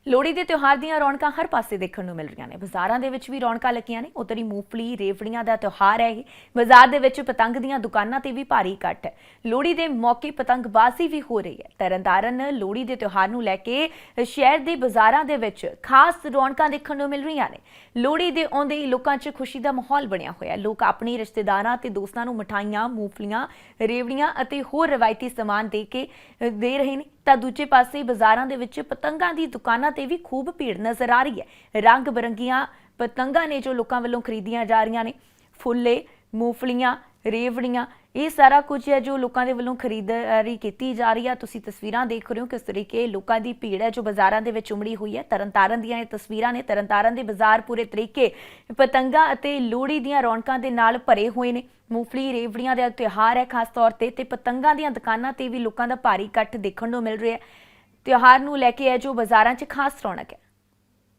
ਲੋਹੜੀ ਦੇ ਤਿਉਹਾਰ ਦੀਆਂ ਰੌਣਕਾਂ ਹਰ ਪਾਸੇ ਦੇਖਣ ਨੂੰ ਮਿਲ ਰਹੀਆਂ ਨੇ। ਬਾਜ਼ਾਰਾਂ ਦੇ ਵਿੱਚ ਵੀ ਰੌਣਕਾਂ ਲੱਗੀਆਂ ਨੇ। ਉਤਰੀ ਮੂੰਗਫਲੀ ਰੇਵੜੀਆਂ ਦਾ ਤਿਉਹਾਰ ਹੈ ਇਹ। ਬਾਜ਼ਾਰ ਦੇ ਵਿੱਚ ਪਤੰਗ ਦੀਆਂ ਦੁਕਾਨਾਂ ਤੇ ਵੀ ਭਾਰੀ ਇਕੱਠ ਹੈ। ਲੋਹੜੀ ਦੇ ਮੌਕੇ ਪਤੰਗਬਾਜ਼ੀ ਵੀ ਹੋ ਰਹੀ ਹੈ। ਤਰਨਤਾਰਨ ਲੋਹੜੀ ਦੇ ਤਿਉਹਾਰ ਨੂੰ ਲੈ ਕੇ ਸ਼ਹਿਰ ਦੇ ਬਾਜ਼ਾਰਾਂ ਦੇ ਵਿੱਚ ਖਾਸ ਰੌਣਕਾਂ ਦੇਖਣ ਨੂੰ ਮਿਲ ਰਹੀਆਂ ਨੇ। ਲੋਹੜੀ ਦੇ ਆਉਂਦੇ ਹੀ ਲੋਕਾਂ 'ਚ ਖੁਸ਼ੀ ਦਾ ਮਾਹੌਲ ਬਣਿਆ ਹੋਇਆ ਹੈ। ਲੋਕ ਆਪਣੇ ਰਿਸ਼ਤੇਦਾਰਾਂ ਤੇ ਦੋਸਤਾਂ ਨੂੰ ਮਠਾਈਆਂ, ਮੂੰਗਫਲੀਆਂ, ਰੇਵੜੀਆਂ ਅਤੇ ਹੋਰ ਰਵਾਇਤੀ ਸਮਾਨ ਦੇ ਰਹੇ ਨੇ। ਤਾਂ ਦੂਜੇ ਪਾਸੇ ਬਾਜ਼ਾਰਾਂ ਦੇ ਵਿੱਚ ਪਤੰਗਾਂ ਦੀ ਦੁਕਾਨਾਂ ਤੇ ਵੀ ਖੂਬ ਭੀੜ ਨਜ਼ਰ ਆ ਰਹੀ ਹੈ। ਰੰਗ ਬਰੰਗੀਆਂ ਪਤੰਗਾਂ ਨੇ ਜੋ ਲੋਕਾਂ ਵੱਲੋਂ ਖਰੀਦੀਆਂ ਜਾ ਰਹੀਆਂ ਨੇ। ਫੁੱਲੇ, ਮੂੰਗਫਲੀਆਂ, ਰੇਵੜੀਆਂ, ਇਹ ਸਾਰਾ ਕੁਝ ਹੈ ਜੋ ਲੋਕਾਂ ਦੇ ਵੱਲੋਂ ਖਰੀਦਦਾਰੀ ਕੀਤੀ ਜਾ ਰਹੀ ਹੈ। ਤੁਸੀਂ ਤਸਵੀਰਾਂ ਦੇਖ ਰਹੇ ਹੋ ਕਿਸ ਤਰੀਕੇ ਲੋਕਾਂ ਦੀ ਭੀੜ ਹੈ ਜੋ ਬਾਜ਼ਾਰਾਂ ਦੇ ਵਿੱਚ ਉਮੜੀ ਹੋਈ ਹੈ। ਤਰਨਤਾਰਨ ਦੀਆਂ ਇਹ ਤਸਵੀਰਾਂ ਨੇ। ਤਰਨਤਾਰਨ ਦੇ ਬਾਜ਼ਾਰ ਪੂਰੇ ਤਰੀਕੇ ਪਤੰਗਾਂ ਅਤੇ ਲੋਹੜੀ ਦੀਆਂ ਰੌਣਕਾਂ ਦੇ ਨਾਲ ਭਰੇ ਹੋਏ ਨੇ। ਮੂੰਗਫਲੀ ਰੇਵੜੀਆਂ ਦਾ ਤਿਉਹਾਰ ਹੈ ਖਾਸ ਤੌਰ ਤੇ ਪਤੰਗਾਂ ਦੀਆਂ ਦੁਕਾਨਾਂ ਤੇ ਵੀ ਲੋਕਾਂ ਦਾ ਭਾਰੀ ਇਕੱਠ ਦੇਖਣ ਨੂੰ ਮਿਲ ਰਿਹਾ ਹੈ। ਤਿਉਹਾਰ ਨੂੰ ਲੈ ਕੇ ਹੈ ਜੋ ਬਾਜ਼ਾਰਾਂ 'ਚ ਖਾਸ ਰੌਣਕ ਹੈ।